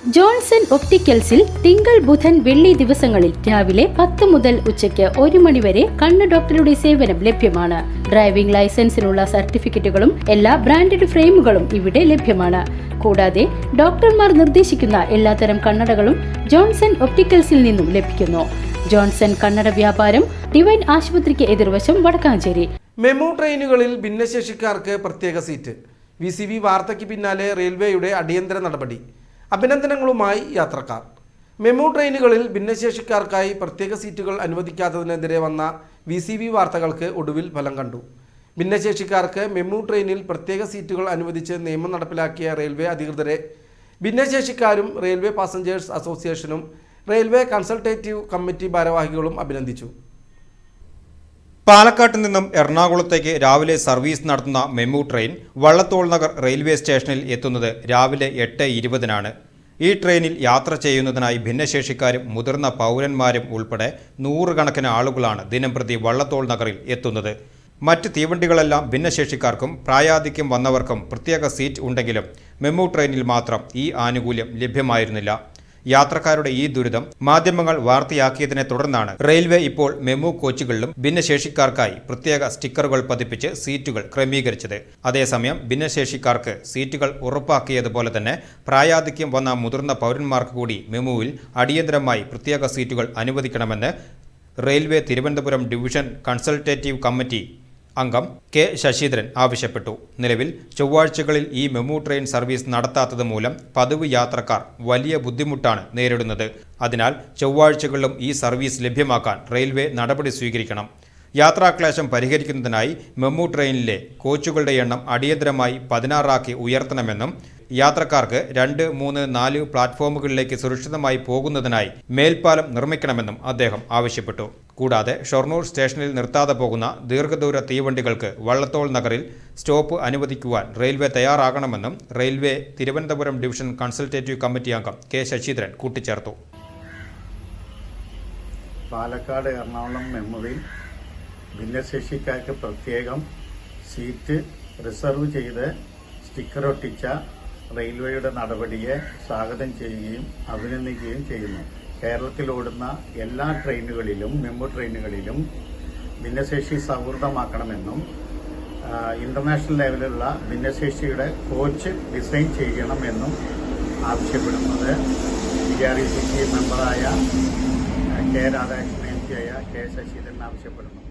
Johnson ഒപ്റ്റിക്കൽസിൽ തിങ്കൾ ബുധൻ വെള്ളി ദിവസങ്ങളിൽ രാവിലെ 10 മുതൽ ഉച്ചയ്ക്ക് 1 മണി വരെ കണ്ണ് ഡോക്ടറുടെ സേവനം ലഭ്യമാണ്. ഡ്രൈവിംഗ് ലൈസൻസിനുള്ള സർട്ടിഫിക്കറ്റുകളും എല്ലാ ബ്രാൻഡഡ് ഫ്രെയിമുകളും ഇവിടെ ലഭ്യമാണ്. കൂടാതെ ഡോക്ടർമാർ നിർദ്ദേശിക്കുന്ന എല്ലാത്തരം കണ്ണടകളും ജോൺസൺ ഒപ്റ്റിക്കൽസിൽ നിന്നും ലഭിക്കുന്നു. ജോൺസൺ കണ്ണട വ്യാപാരം ഡിവൈൻ ആശുപത്രിക്ക് എതിർവശം വടക്കാഞ്ചേരി. മെമു ട്രെയിനുകളിൽ ഭിന്നശേഷിക്കാർക്ക് പ്രത്യേക സീറ്റ്. VCV വാർത്തയ്ക്ക് പിന്നാലെ റെയിൽവേയുടെ അടിയന്തര നടപടി. അഭിനന്ദനങ്ങളുമായി യാത്രക്കാർ. മെമു ട്രെയിനുകളിൽ ഭിന്നശേഷിക്കാർക്കായി പ്രത്യേക സീറ്റുകൾ അനുവദിക്കാത്തതിനെതിരെ വന്ന VCV വാർത്തകൾക്ക് ഒടുവിൽ ഫലം കണ്ടു. ഭിന്നശേഷിക്കാർക്ക് മെമു ട്രെയിനിൽ പ്രത്യേക സീറ്റുകൾ അനുവദിച്ച് നിയമം നടപ്പിലാക്കിയ റെയിൽവേ അധികൃതരെ ഭിന്നശേഷിക്കാരും റെയിൽവേ പാസഞ്ചേഴ്സ് അസോസിയേഷനും റെയിൽവേ കൺസൾട്ടേറ്റീവ് കമ്മിറ്റി ഭാരവാഹികളും അഭിനന്ദിച്ചു. പാലക്കാട്ട് നിന്നും എറണാകുളത്തേക്ക് രാവിലെ സർവീസ് നടത്തുന്ന MEMU train Vallathol Nagar railway സ്റ്റേഷനിൽ എത്തുന്നത് രാവിലെ 8:20-നാണ്. ഈ ട്രെയിനിൽ യാത്ര ചെയ്യുന്നതിനായി ഭിന്നശേഷിക്കാരും മുതിർന്ന പൗരന്മാരും ഉൾപ്പെടെ നൂറുകണക്കിന് ആളുകളാണ് ദിനംപ്രതി വള്ളത്തോൾ നഗറിൽ എത്തുന്നത്. മറ്റ് തീവണ്ടികളെല്ലാം ഭിന്നശേഷിക്കാർക്കും പ്രായാധിക്യം വന്നവർക്കും പ്രത്യേക സീറ്റ് ഉണ്ടെങ്കിലും മെമു ട്രെയിനിൽ മാത്രം ഈ ആനുകൂല്യം ലഭ്യമായിരുന്നില്ല. യാത്രക്കാരുടെ ഈ ദുരിതം മാധ്യമങ്ങൾ വാർത്തയാക്കിയതിനെ തുടർന്നാണ് റെയിൽവേ ഇപ്പോൾ മെമു കോച്ചുകളിലും ഭിന്നശേഷിക്കാർക്കായി പ്രത്യേക സ്റ്റിക്കറുകൾ പതിപ്പിച്ച് സീറ്റുകൾ ക്രമീകരിച്ചത്. അതേസമയം ഭിന്നശേഷിക്കാർക്ക് സീറ്റുകൾ ഉറപ്പാക്കിയതുപോലെ തന്നെ പ്രായാധിക്യം വന്ന മുതിർന്ന പൗരന്മാർക്ക് കൂടി മെമുവിൽ അടിയന്തരമായി പ്രത്യേക സീറ്റുകൾ അനുവദിക്കണമെന്ന് railway Thiruvananthapuram division consultative committee അംഗം കെ ശശീന്ദ്രൻ ആവശ്യപ്പെട്ടു. നിലവിൽ ചൊവ്വാഴ്ചകളിൽ ഈ മെമു ട്രെയിൻ സർവീസ് നടത്താത്തത് മൂലം പതിവ് യാത്രക്കാർ വലിയ ബുദ്ധിമുട്ടാണ് നേരിടുന്നത്. അതിനാൽ ചൊവ്വാഴ്ചകളിലും ഈ സർവീസ് ലഭ്യമാക്കാൻ റെയിൽവേ നടപടി സ്വീകരിക്കണം. യാത്രാക്ലേശം പരിഹരിക്കുന്നതിനായി മെമു ട്രെയിനിലെ കോച്ചുകളുടെ എണ്ണം അടിയന്തരമായി 16 ഉയർത്തണമെന്നും യാത്രക്കാർക്ക് 2, 3, 4 പ്ലാറ്റ്ഫോമുകളിലേക്ക് സുരക്ഷിതമായി പോകുന്നതിനായി മേൽപ്പാലം നിർമ്മിക്കണമെന്നും അദ്ദേഹം ആവശ്യപ്പെട്ടു. കൂടാതെ ഷൊർണൂർ സ്റ്റേഷനിൽ നിർത്താതെ പോകുന്ന ദീർഘദൂര തീവണ്ടികൾക്ക് വള്ളത്തോൾ നഗറിൽ സ്റ്റോപ്പ് അനുവദിക്കുവാൻ റെയിൽവേ തയ്യാറാകണമെന്നും railway Thiruvananthapuram division consultative committee അംഗം കെ ശശീന്ദ്രൻ കൂട്ടിച്ചേർത്തു. പാലക്കാട് എറണാകുളം മെമുവിൽ ഭിന്നശേഷിക്കാർക്ക് പ്രത്യേകം സീറ്റ് റിസർവ് ചെയ്ത് സ്റ്റിക്കർ ഒട്ടിച്ച റെയിൽവേയുടെ നടപടിയെ സ്വാഗതം ചെയ്യുകയും അഭിനന്ദിക്കുകയും ചെയ്യുന്നു. കേരളത്തിലോടുന്ന എല്ലാ ട്രെയിനുകളിലും മെമു ട്രെയിനുകളിലും ഭിന്നശേഷി സൗഹൃദമാക്കണമെന്നും ഇന്റർനാഷണൽ ലെവലിലുള്ള ഭിന്നശേഷിയുടെ കോച്ച് ഡിസൈൻ ചെയ്യണമെന്നും ആവശ്യപ്പെടുന്നത് PRECC മെമ്പറായ കെ രാധാകൃഷ്ണൻ MPയായ കെ ശശീന്ദ്രൻ ആവശ്യപ്പെടുന്നു.